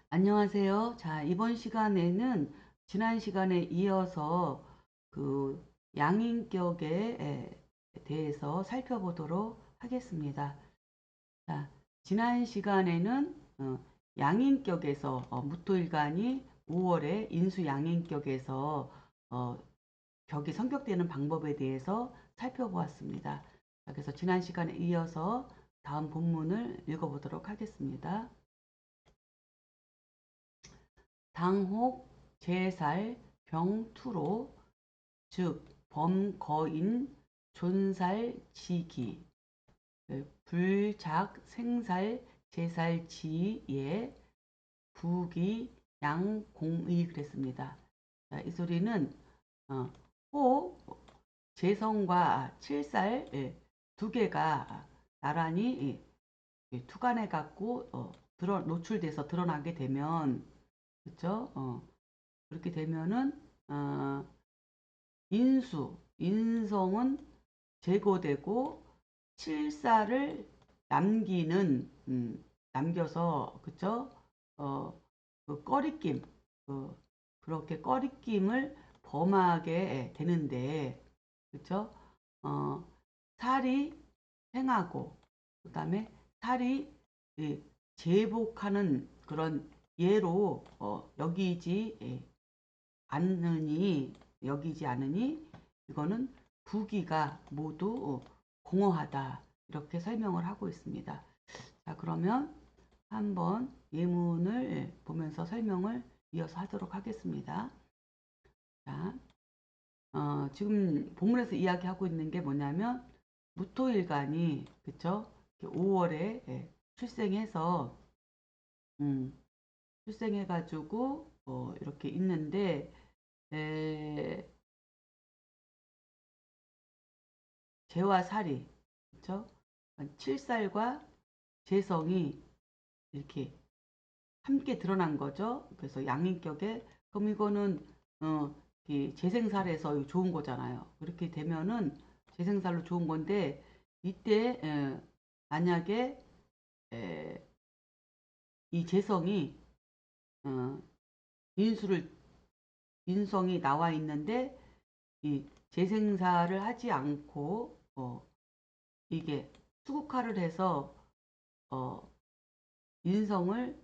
안녕하세요. 자, 이번 시간에는 지난 시간에 이어서 그 양인격에 대해서 살펴보도록 하겠습니다. 자, 지난 시간에는 양인격에서 무토일간이 5월에 인수양인격에서 어, 격이 성격되는 방법에 대해서 살펴보았습니다. 자, 그래서 지난 시간에 이어서 다음 본문을 읽어보도록 하겠습니다. 당혹, 제살, 병투로, 즉 범거인, 존살, 지기, 불작, 생살, 제살, 지의, 부기, 양공의 그랬습니다. 자, 이 소리는 어, 호, 재성과 칠살 두 개가 나란히 투간해 갖고 노출돼서 드러나게 되면 그렇죠? 그렇게 되면은 어, 인성은 제거되고 칠사를 남겨서 그쵸? 어, 그 꺼리낌 그렇게 꺼리낌을 범하게 되는데 그쵸? 어, 살이 행하고 그다음에 살이 제복하는 그런 예로 여기지 않으니 이거는 부기가 모두 공허하다 이렇게 설명을 하고 있습니다. 자, 그러면 한번 예문을 보면서 설명을 이어서 하도록 하겠습니다. 자, 지금 본문에서 이야기하고 있는 게 뭐냐면 무토일간이 그쵸? 5월에 출생해서 음, 출생해가지고 이렇게 있는데 에, 재와 살이 그쵸? 칠살과 재성이 이렇게 함께 드러난 거죠. 그래서 양인격에 그럼 이거는 어, 이 재생살에서 좋은 거잖아요. 그렇게 되면은 재생살로 좋은 건데 이때 만약에 에, 이 재성이 어, 인수를 인성이 나와 있는데 이 재생살을 하지 않고 이게 수국화를 해서 어, 인성을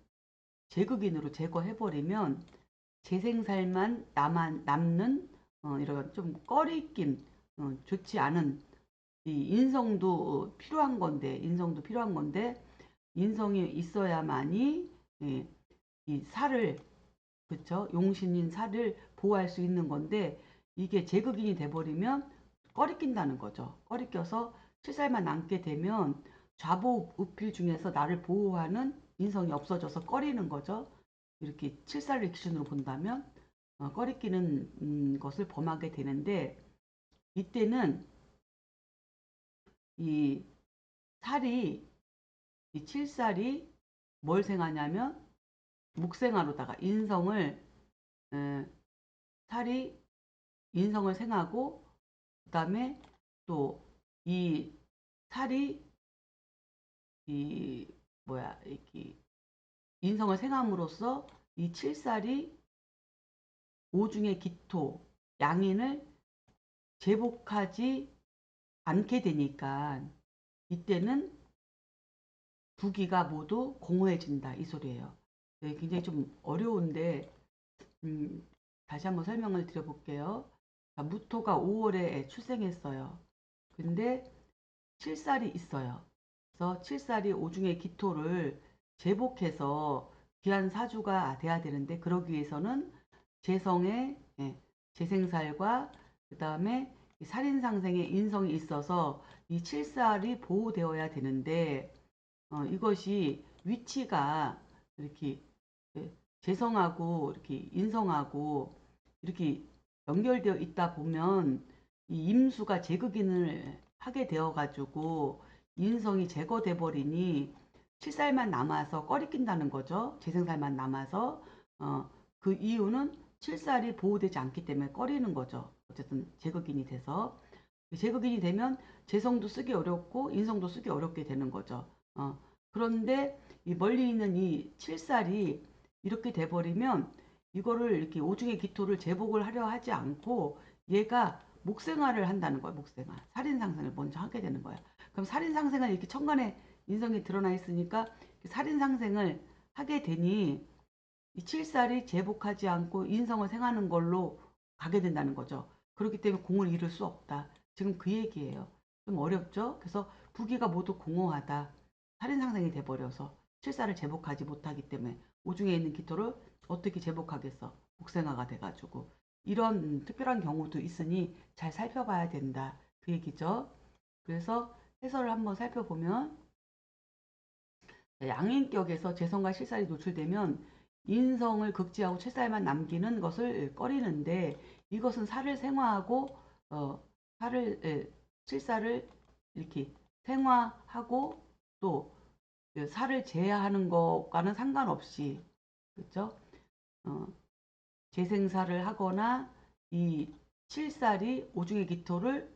제극인으로 제거해버리면 재생살만 남는 이런 좀 꺼리낌 좋지 않은 이 인성도 필요한 건데 인성이 있어야만이 예, 이 살을 그쵸 용신인 살을 보호할 수 있는 건데 이게 제극인이 돼버리면 꺼리낀다는 거죠. 꺼리껴서 칠살만 남게 되면 좌보 우필 중에서 나를 보호하는 인성이 없어져서 꺼리는 거죠. 이렇게 칠살을 기준으로 본다면 꺼리끼는 것을 범하게 되는데 이때는 이 살이 이 칠살이 뭘 생하냐면 묵생하로다가 에, 살이 인성을 생하고 그다음에 또 이 살이 이 뭐야 이 인성을 생함으로써 이 칠살이 오중의 기토 양인을 제복하지 않게 되니까 이때는 부기가 모두 공허해진다 이 소리예요. 네, 굉장히 좀 어려운데 음, 다시 한번 설명을 드려볼게요. 무토가 5월에 출생했어요. 근데 칠살이 있어요. 그래서 칠살이 오중의 기토를 제복해서 귀한 사주가 돼야 되는데 그러기 위해서는 재성의 재생살과 그 다음에 살인상생의 인성이 있어서 이 칠살이 보호되어야 되는데 이것이 위치가 이렇게 재성하고 이렇게 인성하고 이렇게 연결되어 있다 보면 이 임수가 제극인을 하게 되어 가지고 인성이 제거돼 버리니 칠살만 남아서 꺼리낀다는 거죠. 재생살만 남아서 그 이유는 칠살이 보호되지 않기 때문에 꺼리는 거죠. 어쨌든 제극인이 돼서 제극인이 되면 재성도 쓰기 어렵고 인성도 쓰기 어렵게 되는 거죠. 그런데 이 멀리 있는 이 칠살이 이렇게 돼버리면 이거를 이렇게 오중의 기토를 제복을 하려 하지 않고 얘가 목생활을 한다는 거야. 목생활. 살인상생을 먼저 하게 되는 거야. 그럼 살인상생을 이렇게 천간에 인성이 드러나 있으니까 살인상생을 하게 되니 이 칠살이 제복하지 않고 인성을 생하는 걸로 가게 된다는 거죠. 그렇기 때문에 공을 이룰 수 없다. 지금 그 얘기예요. 좀 어렵죠? 그래서 부기가 모두 공허하다. 살인상생이 돼버려서 칠살을 제복하지 못하기 때문에 오중에 있는 기토를 어떻게 제복하겠어? 복생화가 돼가지고 이런 특별한 경우도 있으니 잘 살펴봐야 된다. 그 얘기죠. 그래서 해설을 한번 살펴보면 양인격에서 재성과 실살이 노출되면 인성을 극지하고 칠살만 남기는 것을 꺼리는데 이것은 살을 생화하고 살을 칠살을 이렇게 생화하고 또 살을 제하는 것과는 상관없이 그렇죠? 재생살을 하거나 이 칠살이 오중의 기토를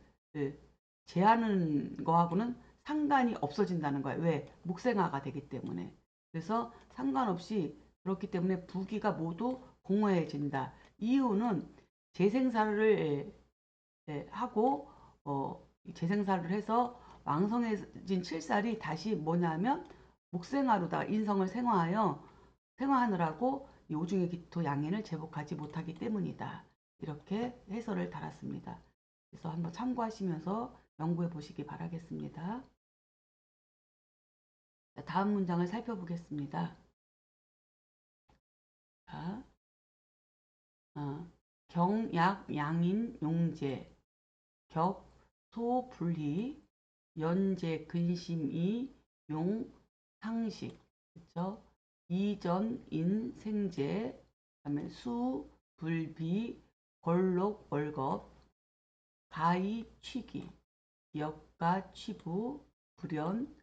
제하는 거하고는 상관이 없어진다는 거예요. 왜? 목생화가 되기 때문에. 그래서 상관없이 그렇기 때문에 부기가 모두 공허해진다. 이유는 재생살을 하고 재생살을 해서 왕성해진 칠살이 다시 뭐냐면 목생화로다가 인성을 생화하느라고 이 오중의 기토 양인을 제복하지 못하기 때문이다. 이렇게 해설을 달았습니다. 그래서 한번 참고하시면서 연구해 보시기 바라겠습니다. 다음 문장을 살펴보겠습니다. 자, 경약 양인 용제 격 소불희 연제 근심이 용 상식 그렇죠? 이전 인 생제 그다음에 수 불비 걸록 월겁 가히 취기 역가 취부 불연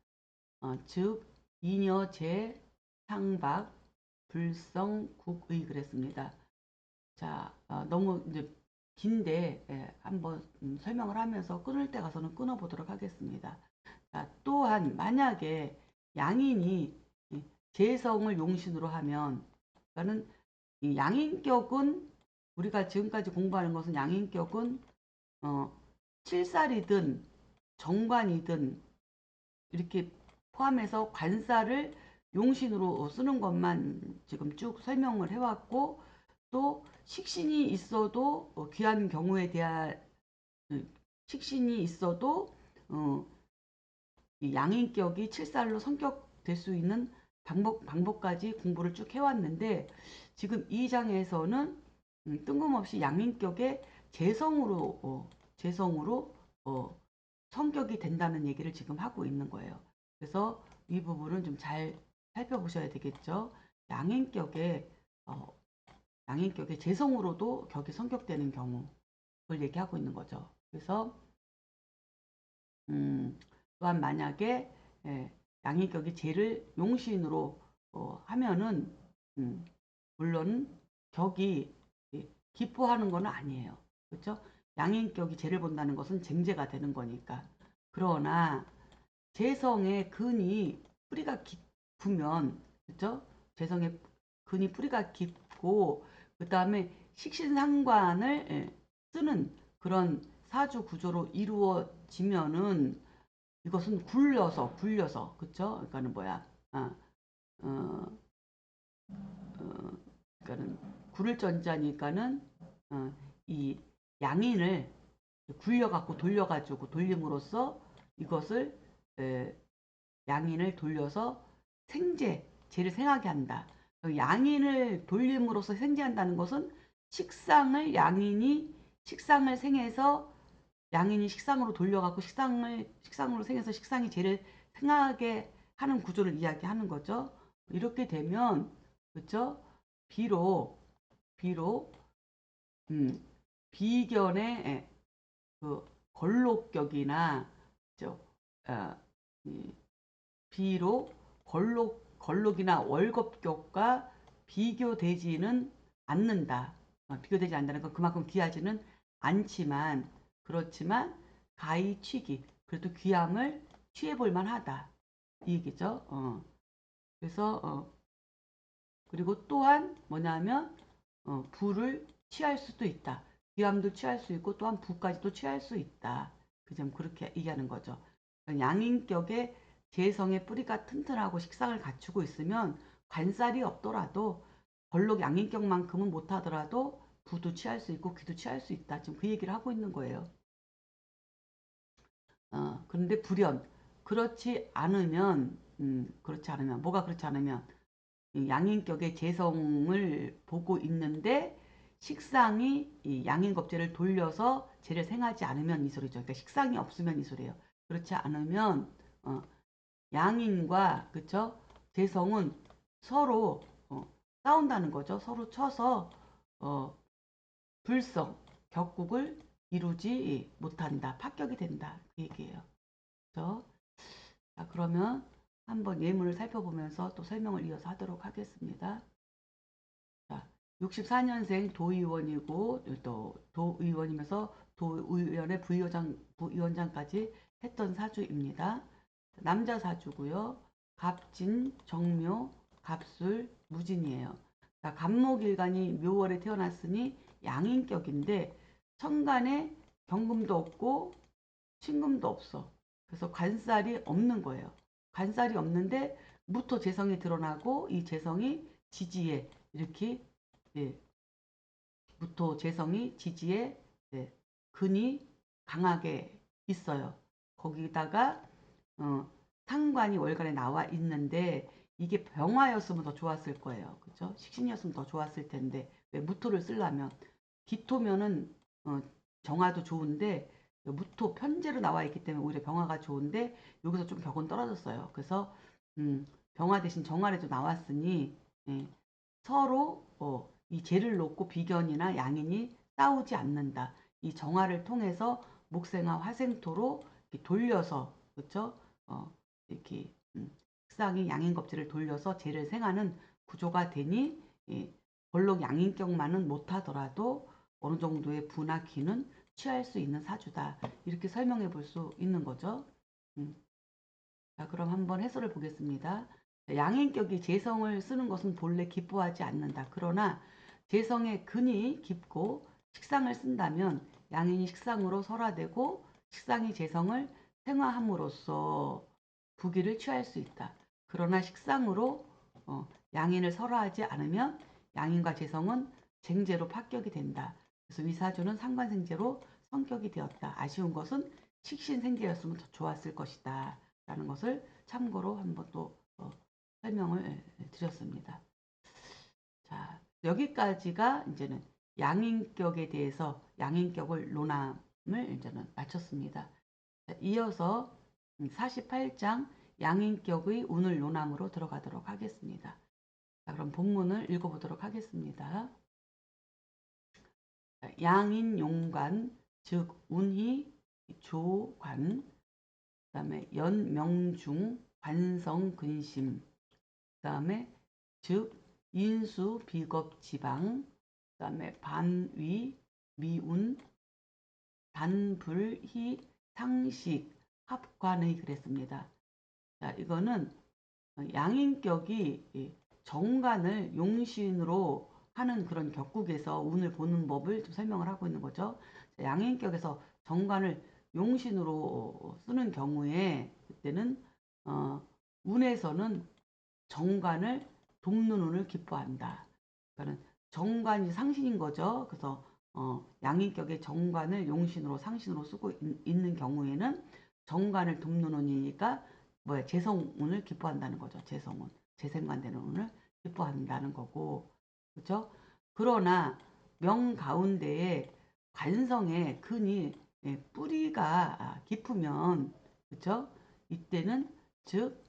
즉 이녀제 상박 불성 국의 그랬습니다. 자 너무 이제 긴데 한번 설명을 하면서 끊을 때 가서는 끊어보도록 하겠습니다. 자, 또한 만약에 양인이 재성을 용신으로 하면 그러니까는 이 양인격은 우리가 지금까지 공부하는 것은 양인격은 칠살이든 정관이든 이렇게 포함해서 관사를 용신으로 쓰는 것만 지금 쭉 설명을 해왔고 또 식신이 있어도 귀한 경우에 대한 식신이 있어도 이 양인격이 칠살로 성격될 수 있는 방법까지 공부를 쭉 해왔는데 지금 이 장에서는 뜬금없이 양인격의 재성으로 성격이 된다는 얘기를 지금 하고 있는 거예요. 그래서 이 부분은 좀 잘 살펴보셔야 되겠죠. 양인격의 양인격의 재성으로도 격이 성격되는 경우 그걸 얘기하고 있는 거죠. 그래서 또한 만약에 양인격이 재를 용신으로 하면은 물론 격이 기포하는 건 아니에요. 그렇죠? 양인격이 재를 본다는 것은 쟁제가 되는 거니까. 그러나 재성의 근이 뿌리가 깊으면 그렇죠? 재성의 근이 뿌리가 깊고 그 다음에 식신상관을 쓰는 그런 사주 구조로 이루어지면은 이것은 굴려서 그쵸? 그러니까는 뭐야? 어, 그러니까는 굴을 전자니까는 이 양인을 굴려갖고 돌려가지고 돌림으로써 이것을 양인을 돌려서 재를 생하게 한다. 양인을 돌림으로써 생제한다는 것은 식상을 생해서 양인이 식상으로 돌려갖고 식상으로 생해서 식상이 재를 생하게 하는 구조를 이야기하는 거죠. 이렇게 되면 그렇죠? 비록 비견의 그 걸록격이나 어, 비록 걸록이나 월겁격과 비교되지는 않는다. 비교되지 않는다는 건 그만큼 귀하지는 않지만 그렇지만 가히 취기 그래도 귀함을 취해볼 만하다 이 얘기죠. 그래서 그리고 또한 뭐냐면 부를 취할 수도 있다. 귀함도 취할 수 있고 또한 부까지도 취할 수 있다. 그 점 그렇게 얘기하는 거죠. 양인격의 재성의 뿌리가 튼튼하고 식상을 갖추고 있으면 관살이 없더라도 벌록 양인격만큼은 못하더라도 부도 취할 수 있고 귀도 취할 수 있다. 지금 그 얘기를 하고 있는 거예요. 그런데 불연 그렇지 않으면 뭐가 그렇지 않으면 양인격의 재성을 보고 있는데 식상이 이 양인겁제를 돌려서 재를 생하지 않으면 이 소리죠. 그러니까 식상이 없으면 이 소리예요. 그렇지 않으면 양인과 그쵸 재성은 서로 싸운다는 거죠. 서로 쳐서 어, 불성 격국을 이루지 못한다. 합격이 된다. 그 얘기예요. 그렇죠? 자, 그러면 한번 예문을 살펴보면서 또 설명을 이어서 하도록 하겠습니다. 자, 64년생 도의원이고 또 도의원이면서 도의원의 부위원장까지 했던 사주입니다. 남자 사주고요. 갑진, 정묘, 갑술, 무진이에요. 자, 갑목일간이 묘월에 태어났으니 양인격인데 천간에 경금도 없고 신금도 없어. 그래서 관살이 없는 거예요. 관살이 없는데 무토 재성이 드러나고 이 재성이 지지에 이렇게 예, 무토 재성이 지지에 예, 근이 강하게 있어요. 거기다가 상관이 월간에 나와 있는데 이게 병화였으면 더 좋았을 거예요. 그죠? 식신이었으면 더 좋았을 텐데 왜 무토를 쓰려면 기토면은 정화도 좋은데 무토 편제로 나와 있기 때문에 오히려 병화가 좋은데 여기서 좀 격은 떨어졌어요. 그래서 병화 대신 정화에도 나왔으니 예, 서로 이 재를 놓고 비견이나 양인이 싸우지 않는다. 이 정화를 통해서 목생화 화생토로 이렇게 돌려서 그렇죠? 이렇게 식상이 양인겁제를 돌려서 재를 생하는 구조가 되니 벌록 양인격만은 못하더라도 어느 정도의 부나 기는 취할 수 있는 사주다. 이렇게 설명해 볼 수 있는 거죠. 자, 그럼 한번 해설을 보겠습니다. 양인격이 재성을 쓰는 것은 본래 기뻐하지 않는다. 그러나 재성의 근이 깊고 식상을 쓴다면 양인이 식상으로 설화되고 식상이 재성을 생화함으로써 부기를 취할 수 있다. 그러나 식상으로 양인을 설화하지 않으면 양인과 재성은 쟁제로 합격이 된다. 그래서 위사주는 상관생제로 성격이 되었다. 아쉬운 것은 식신생제였으면 더 좋았을 것이다. 라는 것을 참고로 한번 또 설명을 드렸습니다. 자, 여기까지가 이제는 양인격에 대해서 양인격을 논함을 이제는 마쳤습니다. 자, 이어서 48장 양인격의 운을 논함으로 들어가도록 하겠습니다. 자, 그럼 본문을 읽어보도록 하겠습니다. 자, 양인용관, 즉 운희 조관, 그 다음에 연명중, 관성근심, 그 다음에 즉 인수, 비겁, 지방, 그 다음에 반위, 미운, 단불희, 상식, 합관의 그랬습니다. 자, 이거는 양인격이 정관을 용신으로 하는 그런 격국에서 운을 보는 법을 좀 설명을 하고 있는 거죠. 양인격에서 정관을 용신으로 쓰는 경우에 그때는 운에서는 정관을 돕는 운을 기뻐한다. 그러니까 정관이 상신인 거죠. 그래서 양인격의 정관을 용신으로 상신으로 쓰고 있는 경우에는 정관을 돕는 운이니까 뭐야 재성운을 기뻐한다는 거죠. 재성운, 재생관되는 운을 기뻐한다는 거고, 그렇죠? 그러나 명 가운데에 관성의 근이 뿌리가 깊으면 그렇죠? 이때는 즉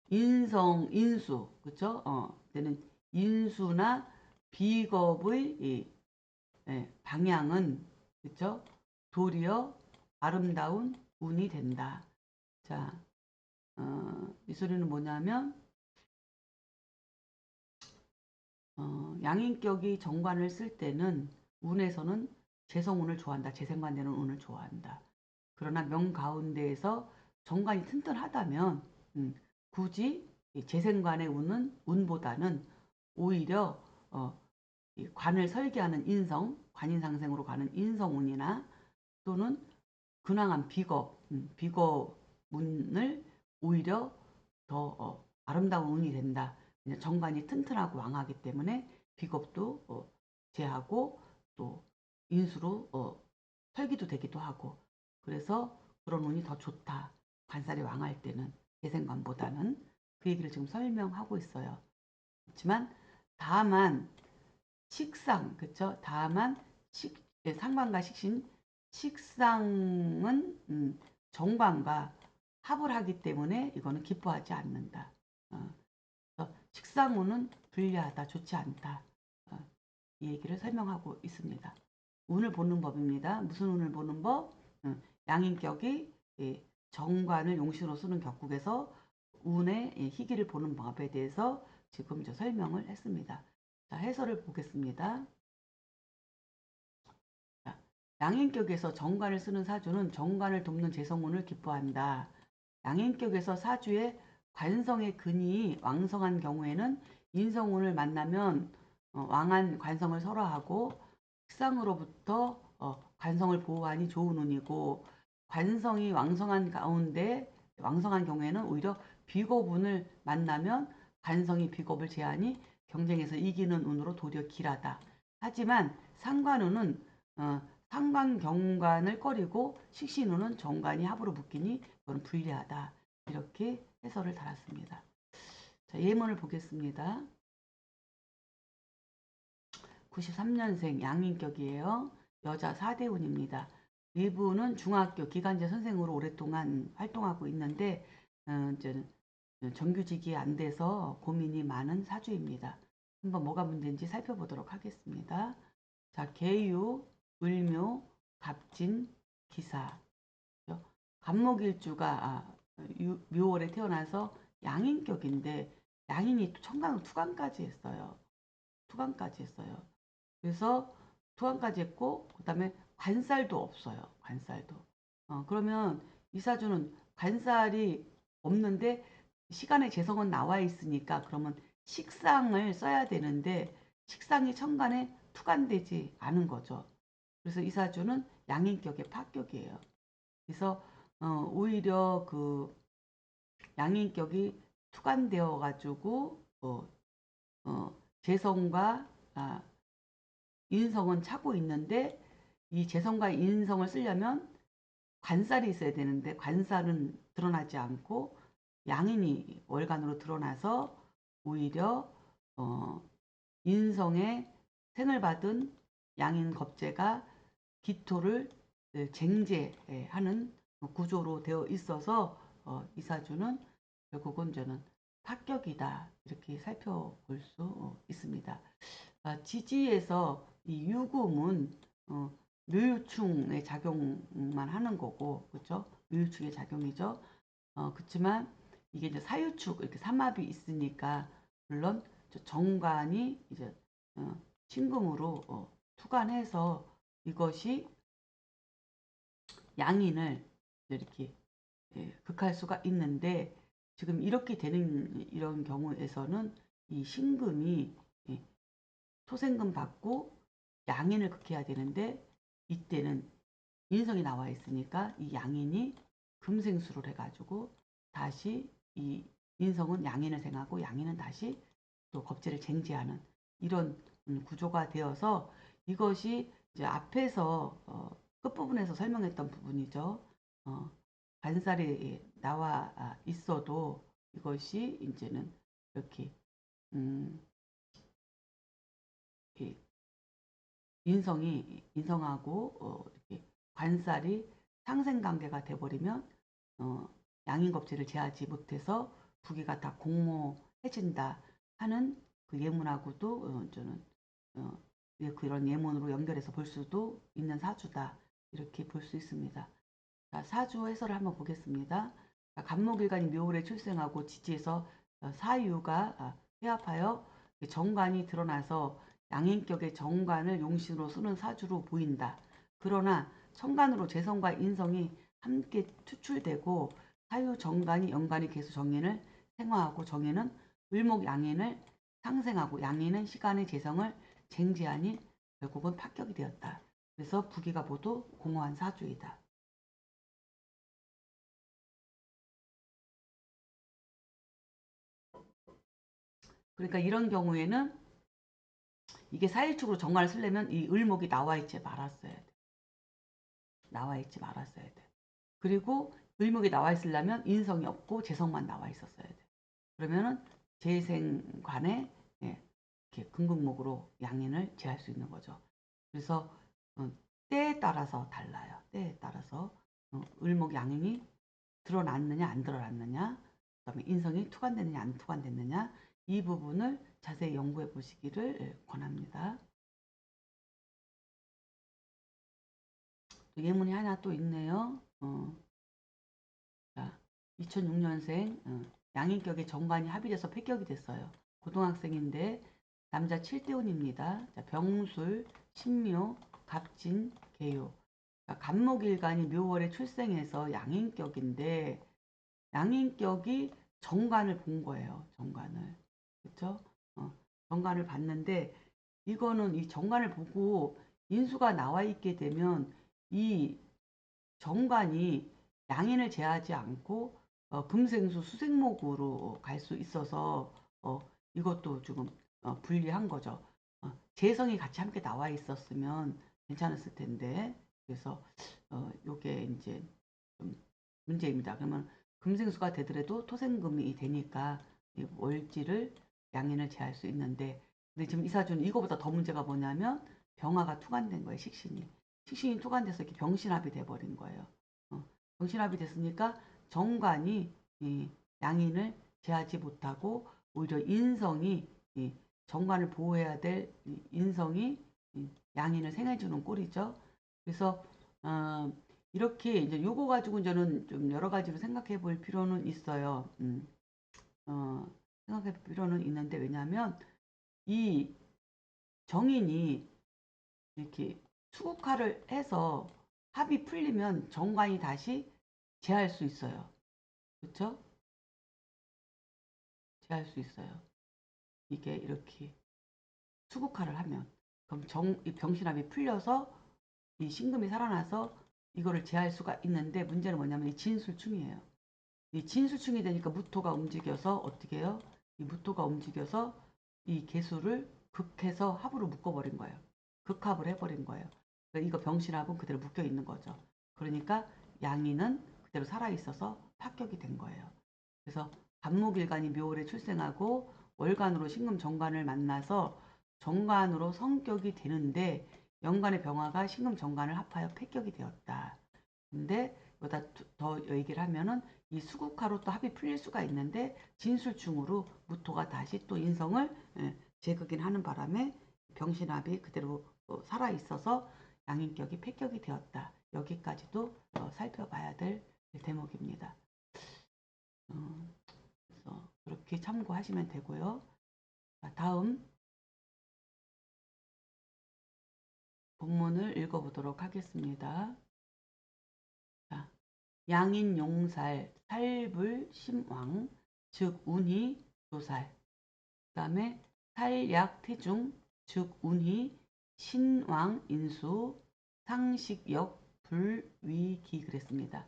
인수 그렇죠? 이때는 인수나 비겁의 방향은 그렇죠? 도리어 아름다운 운이 된다. 자, 이 소리는 뭐냐면 양인격이 정관을 쓸 때는 운에서는 재성운을 좋아한다. 재생관되는 운을 좋아한다. 그러나 명 가운데에서 정관이 튼튼하다면 굳이 이 재생관의 운은 운보다는 오히려 이 관을 설계하는 인성, 관인상생으로 가는 인성운이나 또는 근황한 비겁 운을 오히려 더 아름다운 운이 된다. 정관이 튼튼하고 왕하기 때문에 비겁도 제하고 또 인수로 설기도 되기도 하고, 그래서 그런 운이 더 좋다. 관살이 왕할 때는 재생관보다는, 그 얘기를 지금 설명하고 있어요. 그렇지만 다만 식상, 그쵸? 다만 상관과 식신, 식상은 정관과 합을 하기 때문에 이거는 기뻐하지 않는다. 식상운은 불리하다, 좋지 않다. 이 얘기를 설명하고 있습니다. 운을 보는 법입니다. 무슨 운을 보는 법? 양인격이 정관을 용신으로 쓰는 격국에서 운의 희기를 보는 법에 대해서 지금 설명을 했습니다. 자, 해설을 보겠습니다. 자, 양인격에서 정관을 쓰는 사주는 정관을 돕는 재성운을 기뻐한다. 양인격에서 사주의 관성의 근이 왕성한 경우에는 인성운을 만나면 왕한 관성을 설화하고 식상으로부터 관성을 보호하니 좋은 운이고, 관성이 왕성한 가운데 왕성한 경우에는 오히려 비겁운을 만나면 관성이 비겁을 제하니 경쟁에서 이기는 운으로 도리어 길하다. 하지만 상관운은 상관경관을 꺼리고 식신운은 정관이 합으로 묶이니 그건 불리하다. 이렇게 해설을 달았습니다. 자, 예문을 보겠습니다. 93년생 양인격이에요. 여자 4대운입니다. 이분은 중학교 기간제 선생으로 오랫동안 활동하고 있는데 정규직이 안 돼서 고민이 많은 사주입니다. 한번 뭐가 문제인지 살펴보도록 하겠습니다. 자, 계유, 을묘, 갑진, 기사. 갑목일주가 묘월에 태어나서 양인격인데 양인이 천간 투간까지 했어요. 투간까지 했어요. 그래서 투간까지 했고 그다음에 관살도 없어요. 관살도. 그러면 이 사주는 관살이 없는데 시간의 재성은 나와 있으니까 그러면 식상을 써야 되는데 식상이 천간에 투간되지 않은 거죠. 그래서 이 사주는 양인격의 파격이에요. 그래서 오히려 그 양인격이 투간되어 가지고 재성과 인성은 차고 있는데 이 재성과 인성을 쓰려면 관살이 있어야 되는데 관살은 드러나지 않고 양인이 월간으로 드러나서 오히려 인성의 생을 받은 양인 겁재가 기토를 쟁제하는 구조로 되어 있어서 이 사주는 결국은 저는 합격이다 이렇게 살펴볼 수 있습니다. 지지에서 이 유금은 묘유충의 작용만 하는 거고, 그렇죠? 묘유충의 작용이죠. 그렇지만 이게 이제 사유축 이렇게 삼합이 있으니까 물론 정관이 이제 신금으로 투관해서 이것이 양인을 이렇게 극할 수가 있는데, 지금 이렇게 되는 이런 경우에서는 이 신금이 토생금 받고 양인을 극해야 되는데 이때는 인성이 나와 있으니까 이 양인이 금생수를 해가지고 다시 이 인성은 양인을 생하고 양인은 다시 또 겁재를 쟁제하는 이런 구조가 되어서 이것이 이제 앞에서 끝부분에서 설명했던 부분이죠. 관살이 나와 있어도 이것이 이제는 이렇게 인성하고 이렇게 관살이 상생관계가 돼버리면 양인겁제를 제하지 못해서 부기가 다 공모해진다 하는 그 예문하고도 저는 그런 예문으로 연결해서 볼 수도 있는 사주다 이렇게 볼 수 있습니다. 자, 사주 해설을 한번 보겠습니다. 갑목일간이 묘월에 출생하고 지지에서 사유가 회합하여 정관이 드러나서 양인격의 정관을 용신으로 쓰는 사주로 보인다. 그러나 천간으로 재성과 인성이 함께 투출되고 사유 정관이 연간이 계수 정인을 생화하고 정인은 을목양인을 상생하고 양인은 시간의 재성을 쟁지하니 결국은 합격이 되었다. 그래서 부기가 모두 공허한 사주이다. 그러니까 이런 경우에는 이게 사일축으로 정관을 쓰려면 이 을목이 나와 있지 말았어야 돼. 나와 있지 말았어야 돼. 그리고 을목이 나와 있으려면 인성이 없고 재성만 나와 있었어야 돼. 그러면은 재생관에 예, 이렇게 금극목으로 양인을 제할 수 있는 거죠. 그래서 때에 따라서 달라요. 때에 따라서 을목 양인이 드러났느냐 안 드러났느냐, 그다음에 인성이 투관됐느냐 안 투관됐느냐, 이 부분을 자세히 연구해 보시기를 권합니다. 예문이 하나 또 있네요. 자, 2006년생 양인격의 정관이 합의돼서 폐격이 됐어요. 고등학생인데 남자 7대운입니다. 자, 병술, 신묘, 갑진, 개요. 간목일간이 묘월에 출생해서 양인격인데 양인격이 정관을 본 거예요. 정관을. 그렇죠? 정관을 봤는데 이거는 이 정관을 보고 인수가 나와 있게 되면 이 정관이 양인을 제하지 않고 금생수 수생목으로 갈 수 있어서 이것도 조금 불리한 거죠. 재성이 같이 함께 나와 있었으면 괜찮았을 텐데 그래서 요게 이제 좀 문제입니다. 그러면 금생수가 되더라도 토생금이 되니까 월지를 양인을 제할 수 있는데 근데 지금 이 사주는 이거보다 더 문제가 뭐냐면 병화가 투관된 거예요. 식신이. 식신이 투관돼서 이렇게 병신합이 돼버린 거예요. 병신합이 됐으니까 정관이 이 양인을 제하지 못하고 오히려 인성이 이 정관을 보호해야 될 인성이 양인을 생해주는 꼴이죠. 그래서 이렇게 이제 요거 가지고 저는 좀 여러 가지로 생각해 볼 필요는 있어요. 생각해 볼 필요는 있는데 왜냐하면 이 정인이 이렇게 수국화를 해서 합이 풀리면 정관이 다시 제할 수 있어요. 그렇죠? 제할 수 있어요. 이게 이렇게 수국화를 하면 그럼 이 병신합이 풀려서 이 신금이 살아나서 이거를 제할 수가 있는데 문제는 뭐냐면 이 진술충이에요. 이 진술충이 되니까 무토가 움직여서 어떻게 해요? 이 무토가 움직여서 이 개수를 극해서 합으로 묶어버린 거예요. 극합을 해버린 거예요. 그러니까 이거 병신합은 그대로 묶여 있는 거죠. 그러니까 양인은 그대로 살아있어서 합격이 된 거예요. 그래서 간목일간이 묘월에 출생하고 월간으로 신금 정관을 만나서 정관으로 성격이 되는데 연간의 병화가 신금 정관을 합하여 폐격이 되었다. 근데 보다 더 얘기를 하면은 이 수국화로 또 합이 풀릴 수가 있는데 진술충으로 무토가 다시 또 인성을 제극인하는 바람에 병신합이 그대로 살아 있어서 양인격이 폐격이 되었다. 여기까지도 살펴봐야 될 대목입니다. 그래서 그렇게 참고하시면 되고요. 자, 다음 본문을 읽어보도록 하겠습니다. 자, 양인용살, 살불심왕, 즉 운이 조살. 그 다음에 살약태중, 즉 운이 신왕인수, 상식역, 불위기 그랬습니다.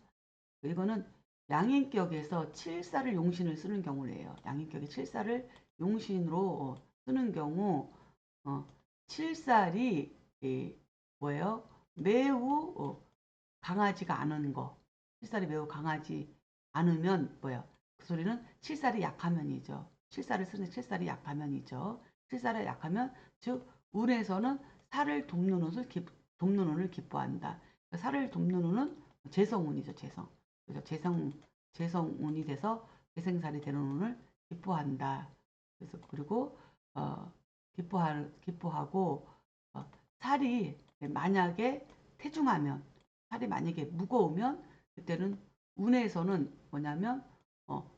이거는 양인격에서 칠사를 용신을 쓰는 경우래요. 양인격이 칠사를 용신으로 쓰는 경우 칠살이 뭐예요? 매우 강하지가 않은 거. 칠살이 매우 강하지 않으면 뭐예요? 그 소리는 칠살이 약하면이죠. 칠살을 쓰는 칠살이 약하면이죠. 칠살이 약하면 즉 운에서는 살을 돕는 운을 기뻐한다. 살을 돕는 운은 재성운이죠. 재성. 그래서 재성운이 돼서 재생살이 되는 운을 기뻐한다. 그래서 그리고 기뻐하고 살이 만약에 태중하면 살이 만약에 무거우면 그때는 운에서는 뭐냐면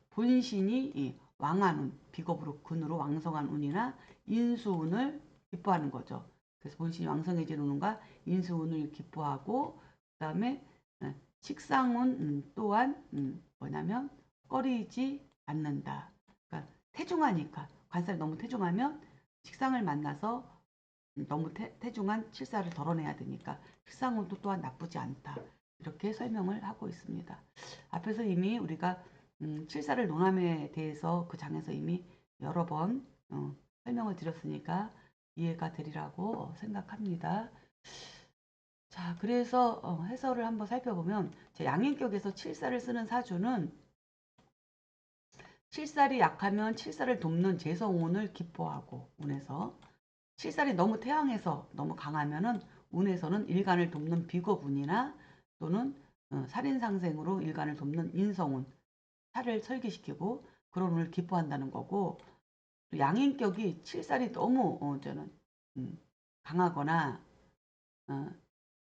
본신이 왕한운 비겁으로 근으로 왕성한 운이나 인수운을 기뻐하는 거죠. 그래서 본신이 왕성해지는 운과 인수운을 기뻐하고 그 다음에 식상운 또한 뭐냐면 꺼리지 않는다. 태중하니까 관살이 너무 태중하면 식상을 만나서 너무 태중한 칠사를 덜어내야 되니까 식상운도 또한 나쁘지 않다. 이렇게 설명을 하고 있습니다. 앞에서 이미 우리가 칠사를 논함에 대해서 그 장에서 이미 여러 번 설명을 드렸으니까 이해가 되리라고 생각합니다. 자, 그래서 해설을 한번 살펴보면 양인격에서 칠사를 쓰는 사주는 칠살이 약하면 칠살을 돕는 재성운을 기뻐하고 운에서 칠살이 너무 태양에서 너무 강하면은 운에서는 일간을 돕는 비겁운이나 또는 살인상생으로 일간을 돕는 인성운 살을 설계시키고 그런 운을 기뻐한다는 거고 양인격이 칠살이 너무 저는 강하거나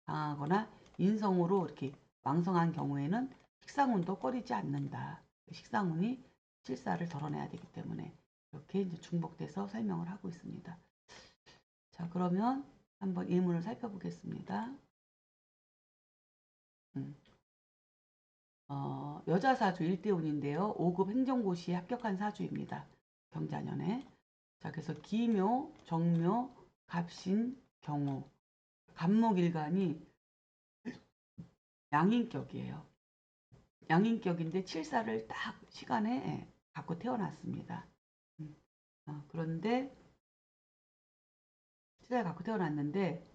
강하거나 인성으로 이렇게 왕성한 경우에는 식상운도 꺼리지 않는다. 식상운이 칠사를 덜어내야 되기 때문에 이렇게 이제 중복돼서 설명을 하고 있습니다. 자, 그러면 한번 예문을 살펴보겠습니다. 여자 사주 1대운인데요. 5급 행정고시에 합격한 사주입니다. 경자년에. 자, 그래서 기묘, 정묘, 갑신, 경호, 갑목일간이 양인격이에요. 양인격인데 칠사를 딱 시간에 갖고 태어났습니다. 그런데 칠사를 갖고 태어났는데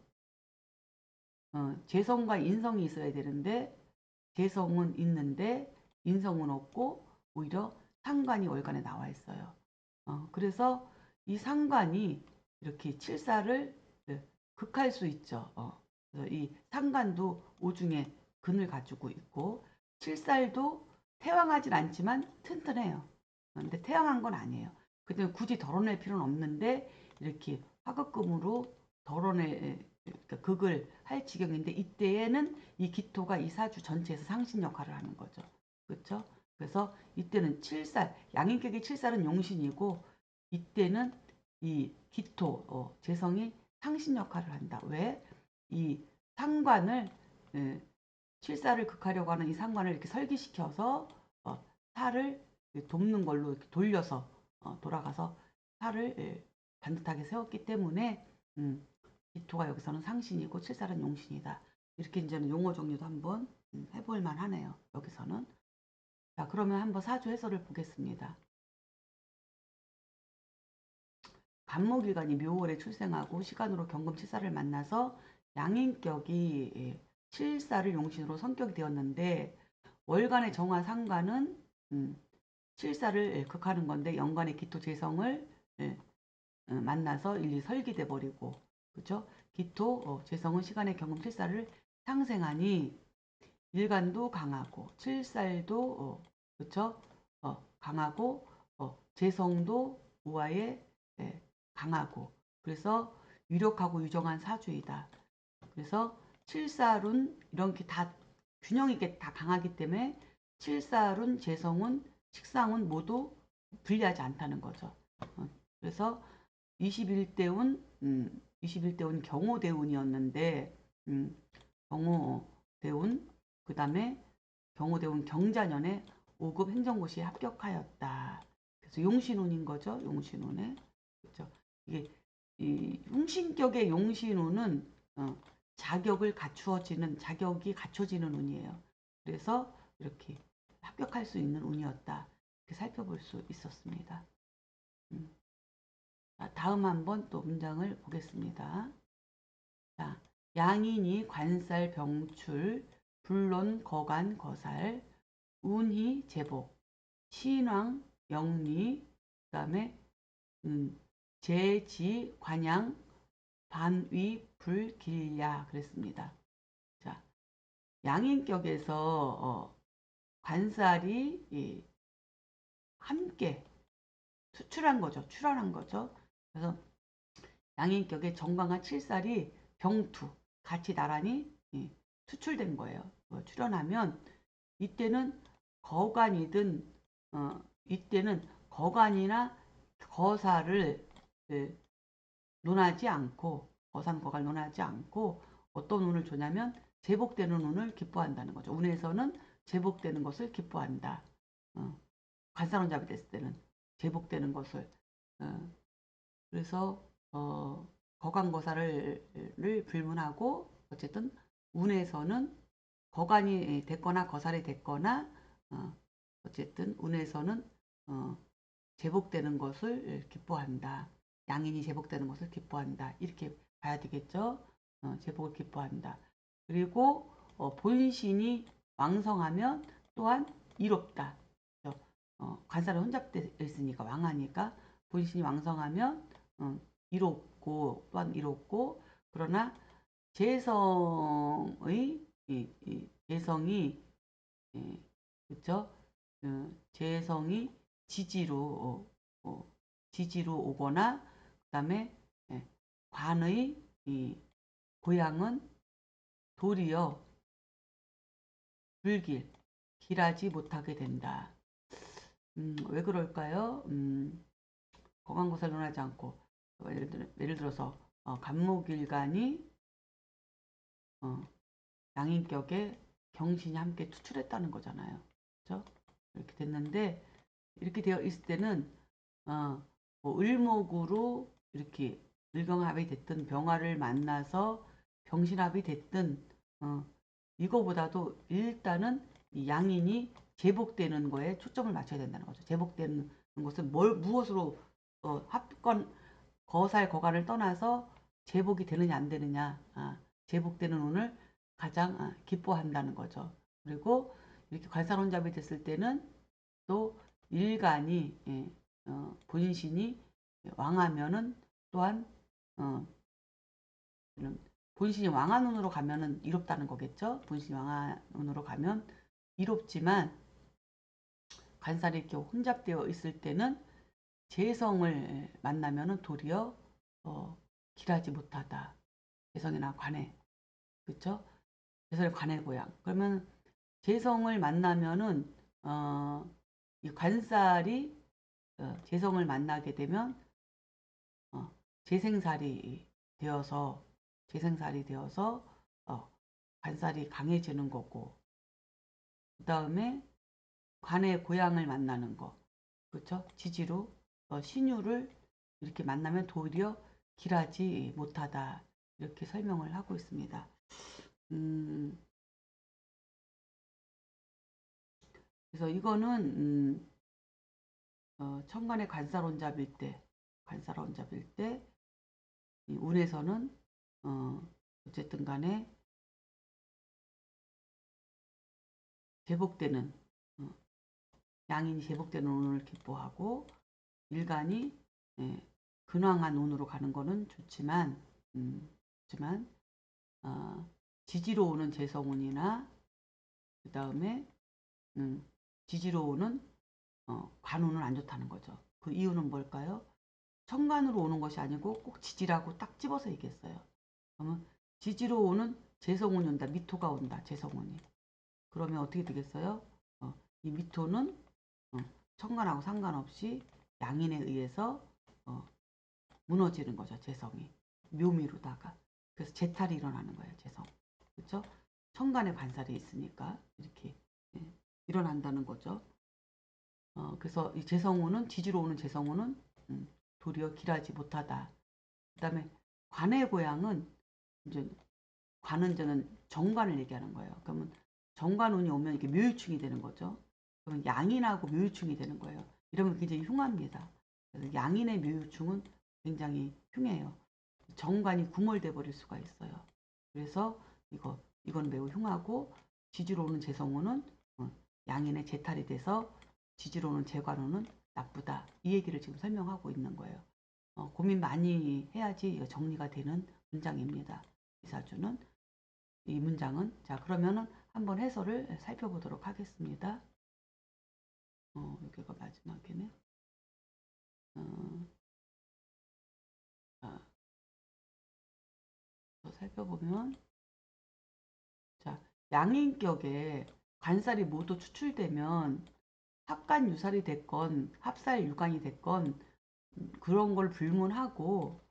재성과 인성이 있어야 되는데 재성은 있는데 인성은 없고 오히려 상관이 월간에 나와 있어요. 그래서 이 상관이 이렇게 칠사를 극할 수 있죠. 그래서 이 상관도 오중에 근을 가지고 있고 칠살도 태왕하진 않지만 튼튼해요. 근데 태왕한 건 아니에요. 그때 굳이 덜어낼 필요는 없는데 이렇게 화급금으로 그러니까 극을 할 지경인데 이때에는 이 기토가 이 사주 전체에서 상신 역할을 하는 거죠. 그렇죠? 그래서 이때는 칠살, 양인격의 칠살은 용신이고 이때는 이 기토, 재성이 상신 역할을 한다. 왜? 이 상관을 칠사를 극하려고 하는 이 상관을 이렇게 설계시켜서 살을 돕는 걸로 이렇게 돌려서 돌아가서 살을 반듯하게 세웠기 때문에 기토가 여기서는 상신이고 칠살은 용신이다. 이렇게 이제는 용어 정리도 한번 해볼 만하네요. 여기서는. 자, 그러면 한번 사주 해설을 보겠습니다. 갑목일간이 묘월에 출생하고 시간으로 경금 칠사를 만나서 양인격이 칠사를 용신으로 성격이 되었는데 월간의 정화 상관은 칠사를 극하는 건데 연간의 기토 재성을 만나서 일리 설기돼 버리고 그렇죠? 기토 재성은 시간의 경금 칠사를 상생하니 일간도 강하고 칠살도 그렇죠? 강하고 재성도 우화에 강하고 그래서 유력하고 유정한 사주이다. 그래서 칠살은 이런 게 다 균형 있게 다 강하기 때문에 칠살은 재성은 식상은 모두 불리하지 않다는 거죠. 그래서 21대운 21대운 경호대운이었는데 경호대운 그 다음에 경호대운 경자년에 5급 행정고시에 합격하였다. 그래서 용신운인 거죠. 용신운에 그렇죠. 이게 이 용신격의 용신운은 자격이 갖춰지는 운이에요. 그래서 이렇게 합격할 수 있는 운이었다. 이렇게 살펴볼 수 있었습니다. 자, 다음 한번 또 문장을 보겠습니다. 자, 양인이 관살 병출, 불론 거간 거살, 운희 제복, 신왕 영리, 그 다음에 제지 관양 반위 불길야 그랬습니다. 자, 양인격에서 관살이 함께 출현한 거죠. 그래서 양인격의 정광과 칠살이 병투 같이 나란히 수출된 거예요. 출현하면 이때는 거관이든 이때는 거관이나 거사를 논하지 않고 거상거갈 논하지 않고 어떤 운을 주냐면 제복되는 운을 기뻐한다는 거죠. 운에서는 제복되는 것을 기뻐한다. 관사론잡이 됐을 때는 제복되는 것을. 그래서 거간거사를 불문하고 어쨌든 운에서는 거간이 됐거나 거살이 됐거나 어쨌든 운에서는 제복되는 것을 기뻐한다. 양인이 제복되는 것을 기뻐한다. 이렇게 봐야 되겠죠. 제복을 기뻐한다. 그리고 본신이 왕성하면 또한 이롭다. 관살은 혼잡되어 있으니까 왕하니까 본신이 왕성하면 이롭고 또한 이롭고 그러나 재성의 재성이 그렇죠? 재성이 지지로 지지로 오거나 그다음에 관의 고향은 도리어 불길 길하지 못하게 된다. 왜 그럴까요? 거간거사를 논하지 않고 예를 들어서 간목일간이 양인격에 경신이 함께 투출했다는 거잖아요. 그렇죠? 이렇게 됐는데 이렇게 되어 있을 때는 뭐 을목으로 이렇게 을경합이 됐든 병화를 만나서 병신합이 됐든 이거보다도 일단은 이 양인이 제복되는 거에 초점을 맞춰야 된다는 거죠. 제복되는 것은 무엇으로 합권 거살 거간을 떠나서 제복이 되느냐 안 되느냐 제복되는 운을 가장 기뻐한다는 거죠. 그리고 이렇게 관살혼잡이 됐을 때는 또 일간이 본신이 왕하면은 또한 본신이 왕한 운으로 가면은 이롭다는 거겠죠. 본신이 왕한 운으로 가면 이롭지만 관살이 이렇게 혼잡되어 있을 때는 재성을 만나면은 도리어 길하지 못하다. 재성이나 관해, 그렇죠? 재성의 관해 고향. 그러면 재성을 만나면은 이 관살이 재성을 만나게 되면 재생살이 되어서 관살이 강해지는 거고 그 다음에 관의 고향을 만나는 거, 그렇죠? 지지로 신유를 이렇게 만나면 도리어 길하지 못하다 이렇게 설명을 하고 있습니다. 그래서 이거는 천간의 관살혼잡일 때 운에서는 어쨌든 간에 제복되는 양인이 제복되는 운을 기뻐하고 일간이 근황한 운으로 가는 거는 좋지만 지지로 오는 재성운이나 그 다음에 지지로 오는 관운은 안 좋다는 거죠. 그 이유는 뭘까요? 천간으로 오는 것이 아니고 꼭 지지라고 딱 집어서 얘기했어요. 그러면 지지로 오는 재성운이 온다. 미토가 온다. 재성운이. 그러면 어떻게 되겠어요? 이 미토는 천간하고 상관없이 양인에 의해서 무너지는 거죠. 재성이. 묘미로다가. 그래서 재탈이 일어나는 거예요. 재성. 그렇죠? 천간에 관살이 있으니까 이렇게 일어난다는 거죠. 그래서 이 재성운은 지지로 오는 재성운은 도리어 길하지 못하다. 그 다음에 관의 고향은 이제 관은 저는 정관을 얘기하는 거예요. 그러면 정관운이 오면 이게 묘유충이 되는 거죠. 그러면 양인하고 묘유충이 되는 거예요. 이러면 굉장히 흉합니다. 그래서 양인의 묘유충은 굉장히 흉해요. 정관이 궁궐돼 버릴 수가 있어요. 그래서 이건 매우 흉하고 지지로 오는 재성운은 양인의 재탈이 돼서 지지로 오는 재관운은 나쁘다. 이 얘기를 지금 설명하고 있는 거예요. 고민 많이 해야지 정리가 되는 문장입니다. 이사주는 이 문장은 자 그러면은 한번 해설을 살펴보도록 하겠습니다. 여기가 마지막이네. 살펴보면 자 양인격에 관살이 모두 추출되면 합간유살이 됐건 합살유관이 됐건 그런 걸 불문하고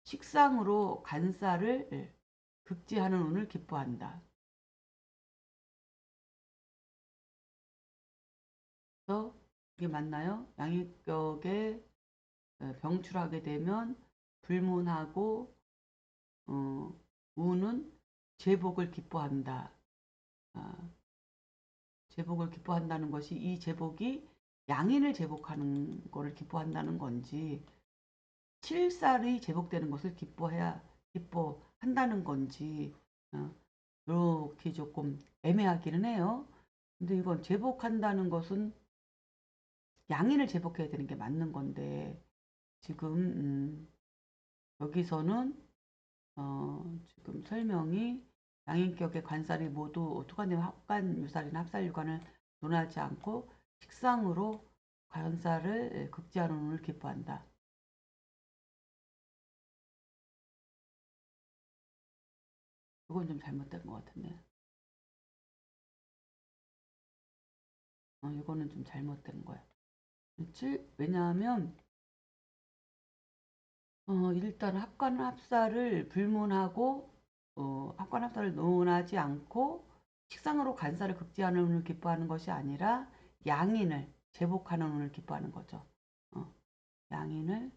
식상으로 간살을 극지하는 운을 기뻐한다. 그래서 이게 맞나요? 양인격에 병출하게 되면 불문하고 우는 제복을 기뻐한다. 아, 제복을 기뻐한다는 것이 이 제복이 양인을 제복하는 거를 기뻐한다는 건지 칠살이 제복되는 것을 기뻐한다는 건지 이렇게 조금 애매하기는 해요. 근데 이건 제복한다는 것은 양인을 제복해야 되는 게 맞는 건데 지금 여기서는 지금 설명이 양인격의 관살이 모두 토관님 합관유살이나 합살유관을 논하지 않고 식상으로 관살을 극지하는 운을 기뻐한다. 이건 좀 잘못된 것 같은데. 이거는 좀 잘못된 거야. 왜냐하면 일단 합관 합살을 불문하고 합관 합살을 논하지 않고 식상으로 간살을 극지하는 운을 기뻐하는 것이 아니라 양인을 제복하는 운을 기뻐하는 거죠. 양인을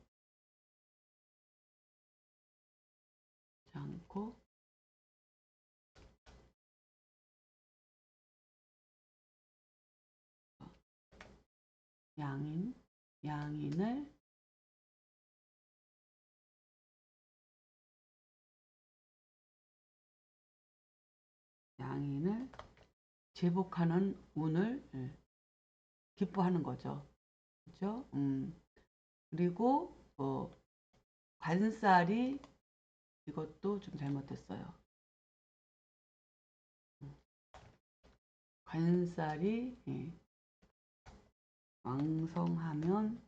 하지 않고 양인을 제복하는 운을 기뻐하는 거죠. 그죠? 그리고 관살이 이것도 좀 잘못됐어요. 관살이 왕성하면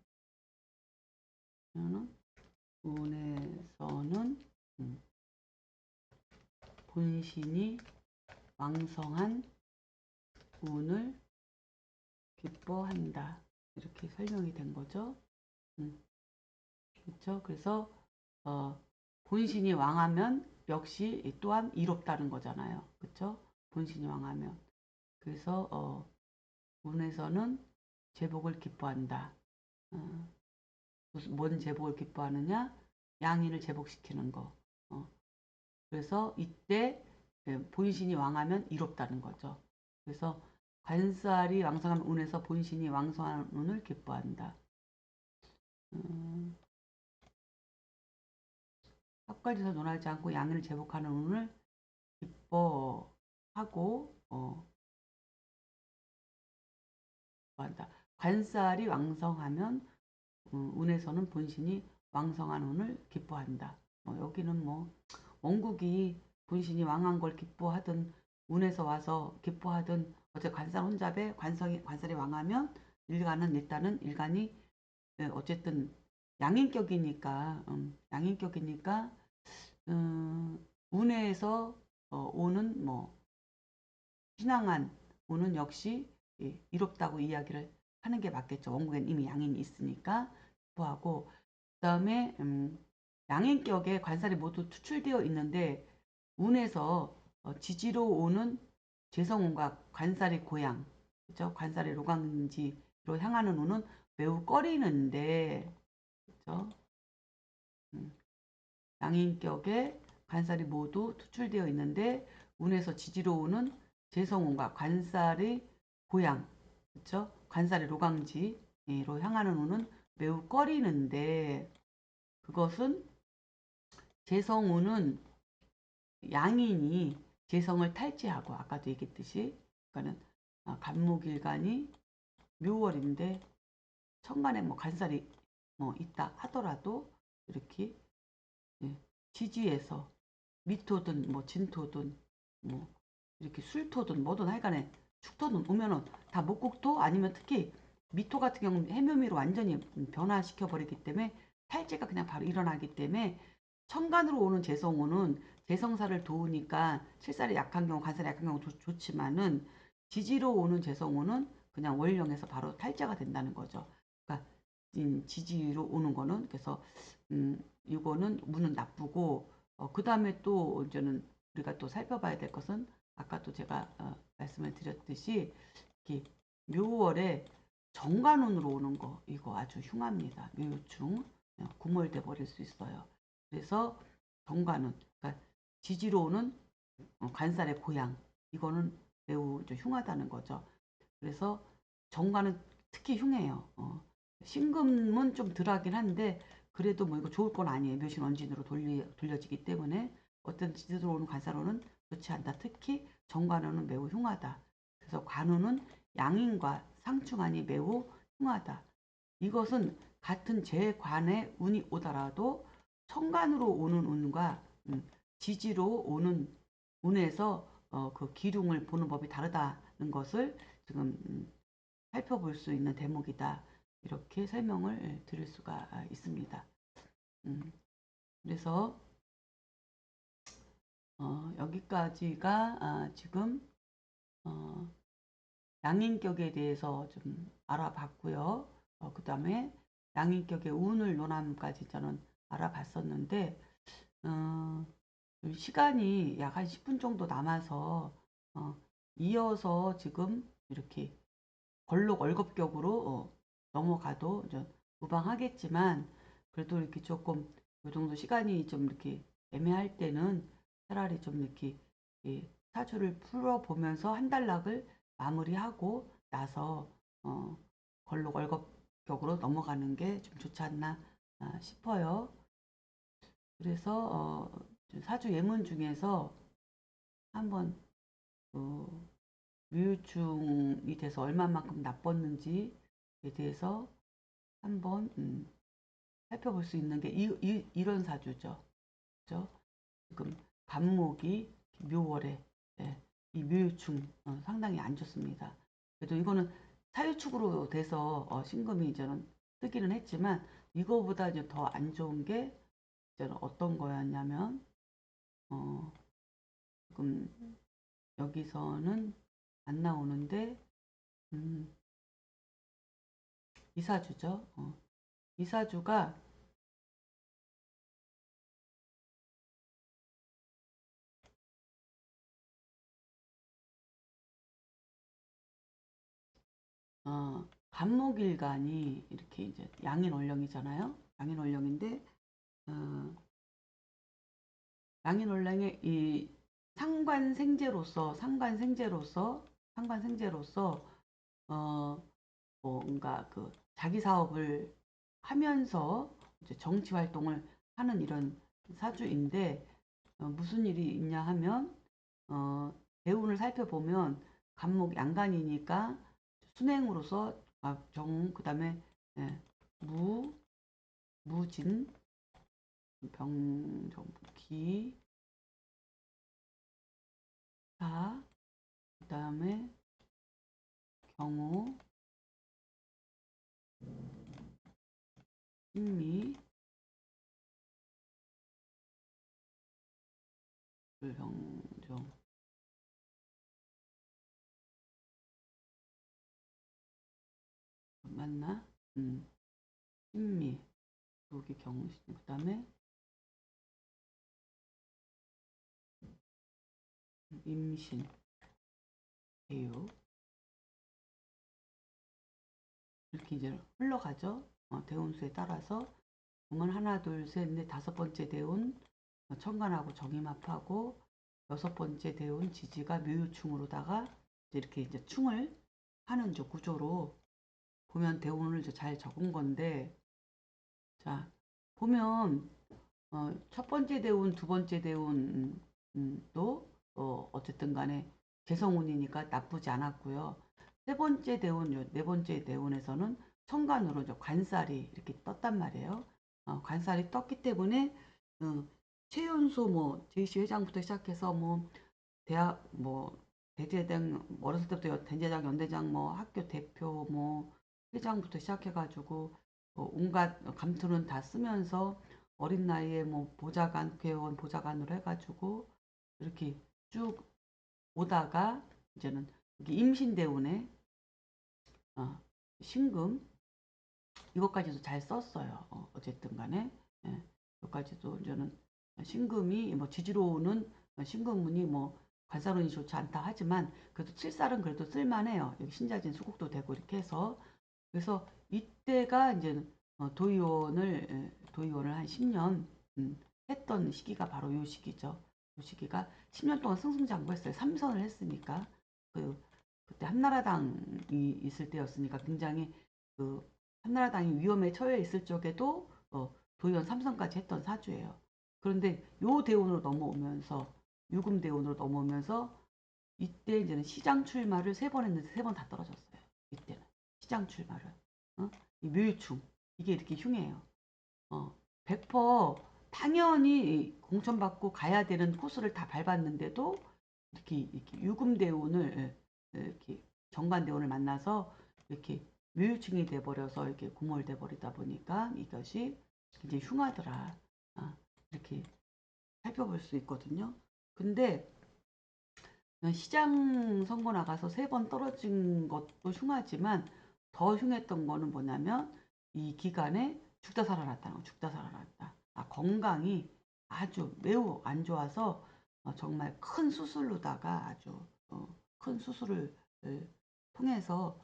운에서는 본신이 왕성한 운을 기뻐한다. 이렇게 설명이 된 거죠. 그렇죠? 그래서 본신이 왕하면 역시 또한 이롭다는 거잖아요. 그렇죠? 본신이 왕하면. 그래서 운에서는 제복을 기뻐한다. 뭔 제복을 기뻐하느냐? 양인을 제복시키는 거. 그래서 이때 본신이 왕하면 이롭다는 거죠. 그래서 관살이 왕성한 운에서 본신이 왕성한 운을 기뻐한다. 합관에서 논하지 않고 양인을 제복하는 운을 기뻐하고 한다. 관살이 왕성하면 운에서는 본신이 왕성한 운을 기뻐한다. 여기는 뭐 원국이 본신이 왕한 걸 기뻐하든 운에서 와서 기뻐하든 어째 관살 혼잡에 관살이 왕하면 일단은 일간이 어쨌든 양인격이니까 운에서 오는 뭐 신앙한 운은 역시 이롭다고 이야기를 하는 게 맞겠죠. 원국엔 이미 양인이 있으니까 기뻐하고 그 다음에 양인격에 관살이 모두 투출되어 있는데 운에서 지지로 오는 재성운과 관살이 고양, 그죠? 관살이 로강지로 향하는 운은 매우 꺼리는데, 그죠? 양인격에 관살이 모두 투출되어 있는데 운에서 지지로 오는 재성운과 관살이 고양, 그죠? 관살이 로강지로 향하는 운은 매우 꺼리는데 그것은 재성운은 양인이 재성을 탈취하고 아까도 얘기했듯이 그러니까는 간목일간이 묘월인데 천간에 뭐 간살이 뭐 있다 하더라도 이렇게 지지에서 미토든 뭐 진토든 뭐 이렇게 술토든 뭐든 하여간에 축토든 오면은 다 목국토 아니면 특히 미토 같은 경우는 해묘미로 완전히 변화시켜 버리기 때문에 탈제가 그냥 바로 일어나기 때문에 천간으로 오는 재성운은 재성사를 도우니까 칠살이 약한 경우 관살이 약한 경우 좋지만은 지지로 오는 재성운은 그냥 월령에서 바로 탈제가 된다는 거죠. 그러니까 지지로 오는 거는 그래서 이거는 운은 나쁘고 그 다음에 또 이제는 우리가 또 살펴봐야 될 것은 아까 또 제가 말씀을 드렸듯이 이렇게 묘월에 정관운으로 오는 거 이거 아주 흉합니다. 묘유충 구몰돼 버릴 수 있어요. 그래서 정관운 그러니까 지지로 오는 관살의 고양 이거는 매우 좀 흉하다는 거죠. 그래서 정관은 특히 흉해요. 신금은 좀 덜하긴 한데 그래도 뭐 이거 좋을 건 아니에요. 묘신 원진으로 돌려지기 때문에 어떤 지지로 오는 관사로는 좋지 않다. 특히 정관운은 매우 흉하다. 그래서 관운은 양인과 상충안이 매우 흉하다. 이것은 같은 제 관에 운이 오더라도 천간으로 오는 운과 지지로 오는 운에서 그 기둥을 보는 법이 다르다는 것을 지금 살펴볼 수 있는 대목이다. 이렇게 설명을 드릴 수가 있습니다. 그래서 여기까지가 지금 양인격에 대해서 좀 알아봤고요. 그 다음에 양인격의 운을 논함까지 저는 알아봤었는데 시간이 약 한 10분 정도 남아서 이어서 지금 이렇게 걸록 월급격으로 넘어가도 이제 무방하겠지만 그래도 이렇게 조금 이 정도 시간이 좀 이렇게 애매할 때는 차라리 좀 이렇게 사주를 풀어보면서 한 단락을 마무리하고 나서 걸록 월급격으로 넘어가는 게 좀 좋지 않나 싶어요. 그래서 사주 예문 중에서 한번 묘유충이 돼서 얼마만큼 나빴는지에 대해서 한번 살펴볼 수 있는 게 이런 사주죠. 그죠? 지금 간목이 묘월에 이 묘유충 상당히 안 좋습니다. 그래도 이거는 사유축으로 돼서 신금이 이제는 뜨기는 했지만 이거보다 이제 더 안 좋은 게 이제는 어떤 거였냐면 지금 여기서는 안 나오는데 이사주죠. 이사주가 간목일간이 이렇게 이제 양인월령이잖아요. 양인월령인데 양인월령의 이 상관생제로서 뭔가 그 자기 사업을 하면서 이제 정치 활동을 하는 이런 사주인데 무슨 일이 있냐 하면 대운을 살펴보면 간목 양간이니까 순행으로서 그다음에 무 무진 병정 기 사 그다음에 경호 신미 불병정 맞나? 신미 여기 경신 그다음에 임신 배우 이렇게 이제 흘러가죠. 대운수에 따라서 보면 하나 둘셋넷 다섯 번째 대운 천간하고 정임합하고 여섯 번째 대운 지지가 묘유충으로다가 이렇게 이제 충을 하는 저 구조로 보면 대운을 잘 적은 건데 자 보면 첫 번째 대운 두 번째 대운도 어쨌든 간에 개성운이니까 나쁘지 않았고요. 세 번째 대운 네 번째 대운에서는 천간으로 관살이 이렇게 떴단 말이에요. 관살이 떴기 때문에 최연소 뭐 제이씨 회장부터 시작해서 뭐 대학 뭐 대제당 어렸을 때부터 대제당 연대장 뭐 학교 대표 뭐 회장부터 시작해가지고 온갖 감투는 다 쓰면서 어린 나이에 뭐 보좌관 국회의원 보좌관으로 해가지고 이렇게 쭉 오다가 이제는 여기 임신대운에 신금 이것까지도 잘 썼어요. 어쨌든 간에 이것까지도 이제는 신금이 뭐 지지로는 신금운이 뭐 관사론이 좋지 않다 하지만 그래도 칠살은 그래도 쓸만해요. 여기 신자진 수국도 되고 이렇게 해서 그래서 이때가 이제 도의원을 한 10년 했던 시기가 바로 요 시기죠. 요 시기가 10년 동안 승승장구했어요. 3선을 했으니까 그때 한나라당이 있을 때였으니까 굉장히 그 한나라당이 위험에 처해 있을 적에도 도의원 3선까지 했던 사주예요. 그런데 요 대운으로 넘어오면서 유금 대운으로 넘어오면서 이때 이제는 시장 출마를 3번 했는데 3번 다 떨어졌어요. 이때는 시장 출마를 이 묘유충 이게 이렇게 흉해요. 100% 당연히 공천받고 가야 되는 코스를 다 밟았는데도 이렇게 유금대운을 이렇게 정관대운을 만나서 이렇게 묘유충이 돼버려서 이렇게 구몰돼 버리다 보니까 이것이 굉장히 흉하더라. 이렇게 살펴볼 수 있거든요. 근데 시장 선거 나가서 3번 떨어진 것도 흉하지만 더 흉했던 거는 뭐냐면 이 기간에 죽다 살아났다는 거. 죽다 살아났다. 건강이 아주 매우 안 좋아서 정말 큰 수술로다가 아주 큰 수술을 통해서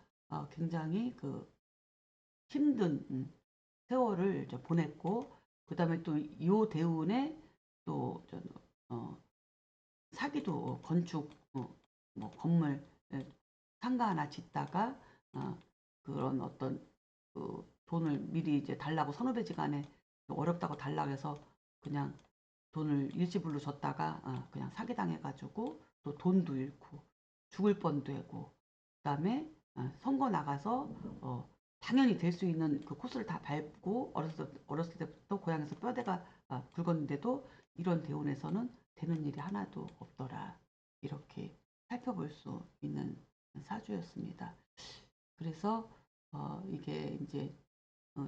굉장히 그 힘든 세월을 보냈고, 그 다음에 또 요 대운에 또 사기도 건축 뭐 건물 상가 하나 짓다가 그런 어떤 그 돈을 미리 이제 달라고 선후배지간에 어렵다고 달라고 해서 그냥 돈을 일시불로 줬다가 그냥 사기당해가지고 또 돈도 잃고 죽을 뻔도 되고, 그다음에 선거 나가서 당연히 될 수 있는 그 코스를 다 밟고 어렸을 때부터 고향에서 뼈대가 굵었는데도 이런 대운에서는 되는 일이 하나도 없더라. 이렇게 살펴볼 수 있는 사주였습니다. 그래서 이게 이제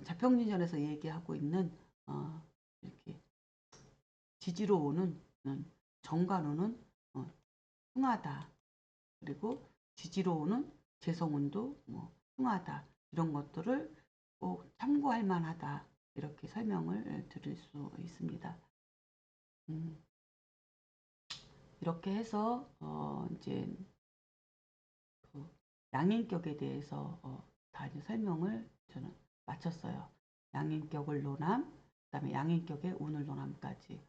자평진전에서 얘기하고 있는 이렇게 지지로 오는 정관운은 흉하다. 그리고 지지로 오는 재성운도 뭐 흉하다. 이런 것들을 꼭 참고할 만하다. 이렇게 설명을 드릴 수 있습니다. 이렇게 해서 이제 그 양인격에 대해서 다 이제 설명을 저는 마쳤어요. 양인격을 논함, 그다음에 양인격의 운을 논함까지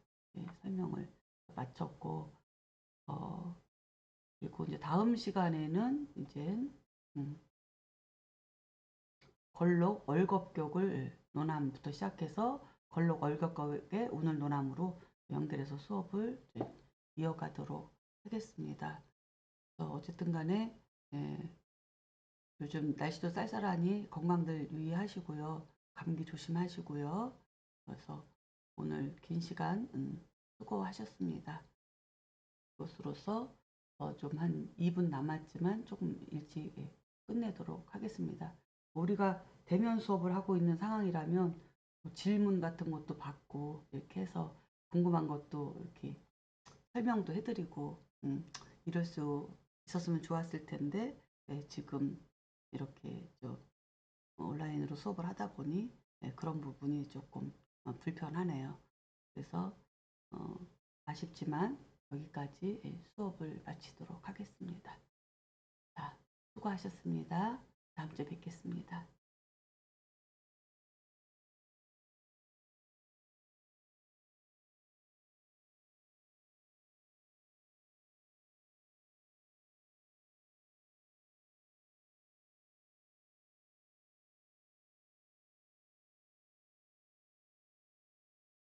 설명을 마쳤고, 그리고 이제 다음 시간에는 이제 걸록 월겁격을 논함부터 시작해서 걸록 월겁격의 운을 논함으로 연결해서 수업을 이어가도록 하겠습니다. 어쨌든 간에 요즘 날씨도 쌀쌀하니 건강들 유의하시고요. 감기 조심하시고요. 그래서 오늘 긴 시간 수고하셨습니다. 이것으로서 좀 한 2분 남았지만 조금 일찍 끝내도록 하겠습니다. 우리가 대면 수업을 하고 있는 상황이라면 뭐 질문 같은 것도 받고 이렇게 해서 궁금한 것도 이렇게 설명도 해드리고 이럴 수 있었으면 좋았을 텐데 지금 이렇게 온라인으로 수업을 하다 보니 그런 부분이 조금 불편하네요. 그래서 아쉽지만 여기까지 수업을 마치도록 하겠습니다. 자, 수고하셨습니다. 다음 주에 뵙겠습니다.